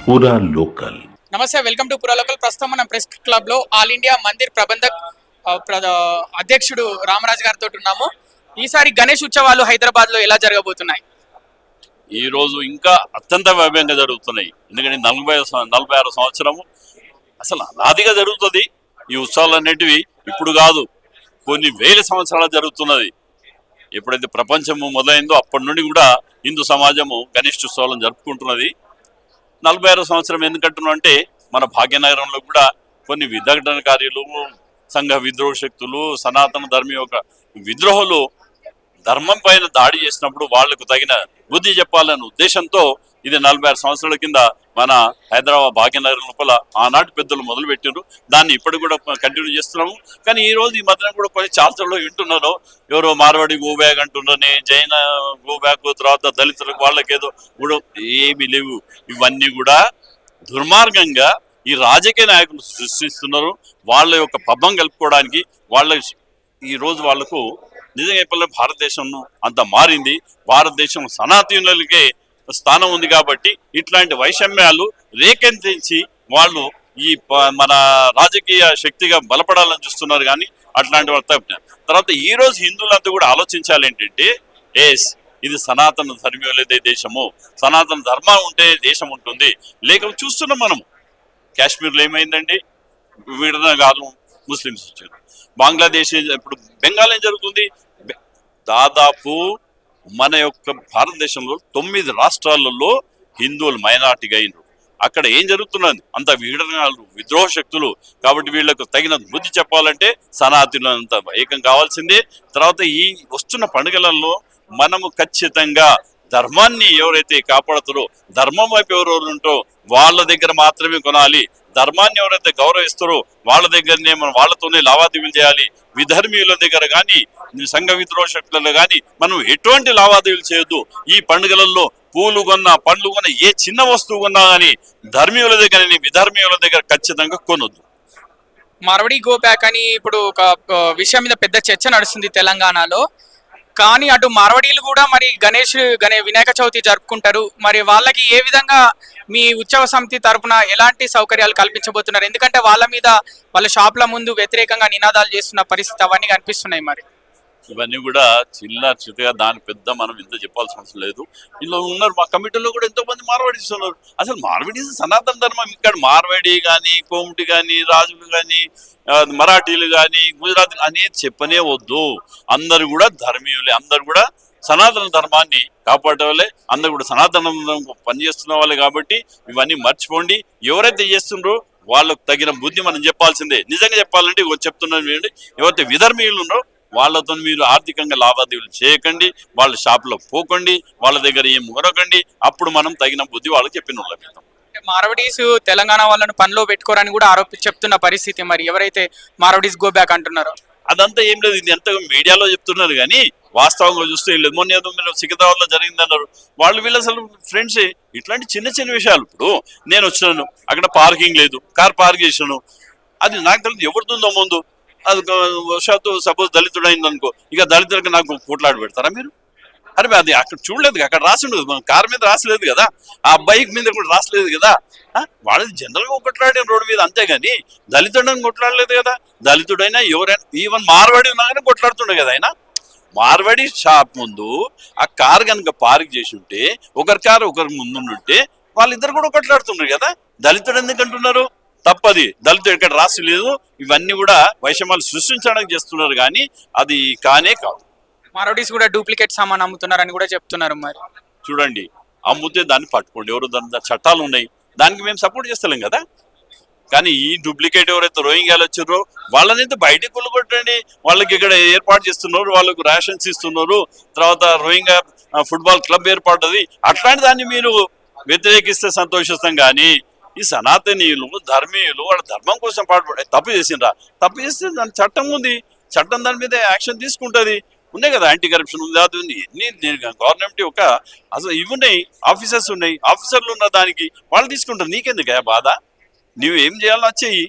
పూరా లోకల్. నమస్తే, welcome to పురా లోకల్. ప్రస్తుతం మనం ప్రెస్ క్లబ్ లో ఆల్ ఇండియా మందిర్ ప్రబంధక్ అధ్యక్షుడు రామరాజ్ గారితో ఉన్నాము. ఈసారి గణేష్ ఉత్సవాలు హైదరాబాద్ లో ఎలా జరగబోతున్నాయి? ఈ రోజు ఇంకా అత్యంత వైభవంగా జరుగుతున్నాయి. ఎందుకంటే 46 సంవత్సరము అసలు అనాదిగా జరుగుతుంది. ఈ ఉత్సవాలు అనేటివి ఇప్పుడు కాదు, కొన్ని వేల సంవత్సరాలు జరుగుతున్నది. ఎప్పుడైతే ప్రపంచము మొదలైందో అప్పటి నుండి కూడా హిందూ సమాజము గణేష్ ఉత్సవాలను జరుపుకుంటున్నది. 46 సంవత్సరం ఎందుకంటున్నాం అంటే మన భాగ్యనగరంలో కూడా కొన్ని విఘటనకార్యులు, సంఘ విద్రోహ శక్తులు, సనాతన ధర్మ యొక్క విద్రోహులు ధర్మం పైన దాడి చేసినప్పుడు వాళ్లకు తగిన బుద్ధి చెప్పాలనే ఉద్దేశంతో ఇది 46 సంవత్సరాల కింద మన హైదరాబాద్ భాగ్యనగరం లోపల ఆనాటి పెద్దలు మొదలు పెట్టారు. దాన్ని ఇప్పటికి కూడా కంటిన్యూ చేస్తున్నాము. కానీ ఈ రోజు ఈ మధ్యన కూడా కొన్ని చార్చల్లో వింటున్నారు, ఎవరో మార్వాడి గోబ్యాక్ అంటున్నారని, జైన గోబ్యాక్, తర్వాత దళితులకు వాళ్ళకేదో కూడా ఏమీ లేవు. ఇవన్నీ కూడా దుర్మార్గంగా ఈ రాజకీయ నాయకులు సృష్టిస్తున్నారు. వాళ్ళ యొక్క పబ్బం కలుపుకోవడానికి. వాళ్ళ ఈ రోజు వాళ్లకు నిజంగా చెప్పాలంటే భారతదేశం అంత మారింది. భారతదేశం సనాతనులకే స్థానం ఉంది కాబట్టి ఇట్లాంటి వైషమ్యాలు రేకెత్తించి వాళ్ళు ఈ మన రాజకీయ శక్తిగా బలపడాలని చూస్తున్నారు. కానీ అట్లాంటి వాళ్ళు తప్పిన తర్వాత ఈ రోజు హిందువులంతా కూడా ఆలోచించాలి ఏంటంటే, ఇది సనాతన ధర్మీయులదే దేశము, సనాతన ధర్మం ఉంటే దేశం ఉంటుంది. లేక చూస్తున్నాం మనం కాశ్మీర్లో ఏమైందండి, విడన కాదు ముస్లిమ్స్ వచ్చారు. బంగ్లాదేశ్, ఇప్పుడు బెంగాల్ ఏం జరుగుతుంది, దాదాపు మన యొక్క భారతదేశంలో 9 రాష్ట్రాలలో హిందువులు మైనార్టీగా అయినారు. అక్కడ ఏం జరుగుతున్నది, అంత విఘటనలు, విద్రోహ శక్తులు. కాబట్టి వీళ్లకు తగిన బుద్ధి చెప్పాలంటే సనాతనులంత ఏకం కావాల్సిందే. తర్వాత ఈ వస్తున్న పండుగలలో మనము ఖచ్చితంగా ధర్మాన్ని ఎవరైతే కాపాడుతారో, ధర్మం వైపు ఎవరెవరు ఉంటారో వాళ్ళ దగ్గర మాత్రమే కొనాలి. ధర్మాన్ని ఎవరైతే గౌరవిస్తారో వాళ్ళ దగ్గరనే మనం వాళ్ళతోనే లావాదేవీలు చేయాలి. విధర్మీయుల దగ్గర కానీ, సంఘ విద్రోహ శక్తులలో కానీ మనం ఎటువంటి లావాదేవీలు చేయొద్దు. ఈ పండుగలలో పూలు కొన్నా, పండ్లు కొన్నా, ఏ చిన్న వస్తువు కొన్నా కానీ ధర్మీయుల దగ్గర, విధర్మీయుల దగ్గర ఖచ్చితంగా కొనొద్దు. మార్వాడి గో బ్యాక్ అని ఇప్పుడు ఒక విషయం మీద పెద్ద చర్చ నడుస్తుంది తెలంగాణలో. కానీ అటు మార్వాడీలు కూడా మరి వినాయక చవితి జరుపుకుంటారు. మరి వాళ్ళకి ఏ విధంగా మీ ఉత్సవ సమితి తరఫున ఎలాంటి సౌకర్యాలు కల్పించబోతున్నారు? ఎందుకంటే వాళ్ళ మీద వాళ్ళ షాపుల ముందు వ్యతిరేకంగా నినాదాలు చేస్తున్న పరిస్థితి అవన్నీ కనిపిస్తున్నాయి. మరి ఇవన్నీ కూడా చిన్నగా దాని పెద్ద మనం ఇంత చెప్పాల్సిన అవసరం లేదు. ఇలా ఉన్నారు మా కమిటీలో కూడా ఎంతో మంది మార్వాడీస్ ఉన్నారు. అసలు మార్వాడీస్ సనాతన ధర్మం. ఇక్కడ మార్వాడి కానీ, కోమటి కానీ, రాజులు కానీ, మరాఠీలు కానీ, గుజరాతీలు అనేది చెప్పనే వద్దు. అందరు కూడా ధర్మీయులే, అందరు కూడా సనాతన ధర్మాన్ని కాపాడే వాళ్ళే, అందరు కూడా సనాతన పనిచేస్తున్న వాళ్ళే. కాబట్టి ఇవన్నీ మర్చిపోండి. ఎవరైతే చేస్తుండ్రో వాళ్ళకు తగిన బుద్ధి మనం చెప్పాల్సిందే. నిజంగా చెప్పాలంటే చెప్తున్నాను, ఎవరైతే విధర్మీయులు ఉన్నారో వాళ్ళతో మీరు ఆర్థికంగా లావాదేవీలు చేయకండి, వాళ్ళ షాపులో పోకండి, వాళ్ళ దగ్గర ఏం కొనకండి. అప్పుడు మనం తగిన బుద్ధి వాళ్ళకి చెప్పిన వాళ్ళ మార్వాడీస్ తెలంగాణ వాళ్ళను పనిలో పెట్టుకోరని కూడా చెప్తున్న పరిస్థితి. మరి ఎవరైతే మార్వాడీస్ గో బ్యాక్ అంటున్నారో అదంతా ఏం లేదు. ఇది ఎంత మీడియాలో చెప్తున్నారు కానీ వాస్తవంగా చూస్తే లేదు. మొన్న ఏదో మీరు సికింద్రాబాద్ లో జరిగిందన్నారు. వాళ్ళు వీళ్ళు అసలు ఫ్రెండ్స్. ఇట్లాంటి చిన్న చిన్న విషయాలు. ఇప్పుడు నేను వచ్చినాను, అక్కడ పార్కింగ్ లేదు, కార్ పార్క్ చేసినాను, అది నాకు తెలియదు ఎవరితుందో ముందు. అది సపోజ్ దళితుడు అయింది అనుకో, ఇక దళితులకు నాకు పోట్లాడి పెడతారా మీరు? అరే అది అక్కడ చూడలేదు, అక్కడ రాసి ఉండదు, మన కార్ మీద రాసలేదు కదా, ఆ బైక్ మీద కూడా రాసలేదు కదా. వాళ్ళది జనరల్ గా కొట్లాడిన రోడ్డు మీద, అంతేగాని దళితుడని కొట్లాడలేదు కదా. దళితుడైనా ఎవరైనా, ఈవెన్ మార్వాడి ఉన్నా కానీ కొట్లాడుతుండే కదా ఆయన. మార్వాడి షాప్ ముందు ఆ కార్ కనుక పార్క్ చేసి ఉంటే, ఒకరి కారు ఒకరి ముందు ఉంటే వాళ్ళిద్దరు కూడా కొట్లాడుతున్నారు కదా. దళితుడు ఎందుకు అంటున్నారు? తప్పది. దళితుడు ఇక్కడ రాసి లేదు. ఇవన్నీ కూడా వైషమ్యాలు సృష్టించడానికి చేస్తున్నారు, కానీ అది కానే కాదు. మార్వాడీస్ కూడా డూప్లికేట్ సామాన్ అమ్ముతున్నారని కూడా చెప్తున్నారు. మరి చూడండి, అమ్ముతే దాన్ని పట్టుకోండి. ఎవరు దాని చట్టాలు ఉన్నాయి, దానికి మేము సపోర్ట్ చేస్తలేం కదా. కానీ ఈ డూప్లికేట్ ఎవరైతే రోహింగ్యాలు వచ్చారో వాళ్ళనైతే బయటికి కొట్టుకొట్టండి. వాళ్ళకి ఇక్కడ ఏర్పాటు చేస్తున్నారు, వాళ్ళకు రేషన్స్ ఇస్తున్నారు, తర్వాత రోహింగ్యా ఫుట్బాల్ క్లబ్ ఏర్పడ్డది. అట్లాంటి దాన్ని మీరు వ్యతిరేకిస్తే సంతోషిస్తాం. కానీ ఈ సనాతనీయులు, ధర్మీయులు వాళ్ళ ధర్మం కోసం పాటుపడే తప్పు చేసిండ్రా, తప్పు చేస్తే దాని చట్టం ఉంది, చట్టం దాని మీద యాక్షన్ తీసుకుంటుంది. ఉన్నాయి కదా, యాంటీ కరప్షన్ ఉంది, అది ఉంది. గవర్నమెంట్ ఒక అసలు ఇవి ఉన్నాయి, ఆఫీసర్స్ ఉన్నాయి, ఆఫీసర్లు ఉన్న దానికి వాళ్ళు తీసుకుంటారు. నీకెందుకు బాధ? నువ్వు ఏం చేయాలో చెయ్యి.